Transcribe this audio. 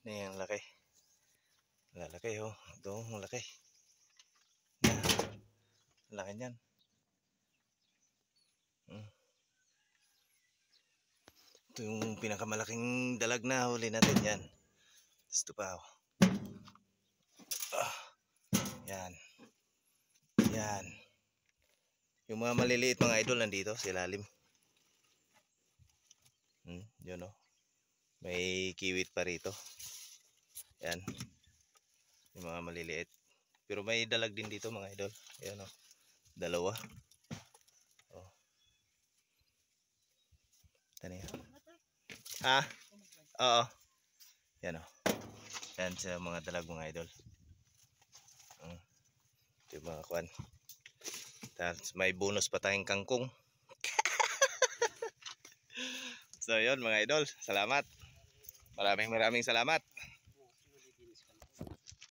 Ang laki. Lalaki oh. Ito, ang laki. Laki niyan. Ito yung pinakamalaking dalag na huli natin yan. Ito pa oh. Yan. Yan. Yung mga maliliit mga idol nandito sa ilalim. Yun oh. May kiwit pa rito. Yan. Yung mga maliliit. Pero may dalag din dito mga idol. Ayan oh. Dalawa. Oh. Tani. Ha? Oo. Yan oh. Yan sa mga dalag mga idol. Ito yung mga kwan. Tapos may bonus pa tayong kangkong. So yun mga idol. Salamat. Maraming salamat.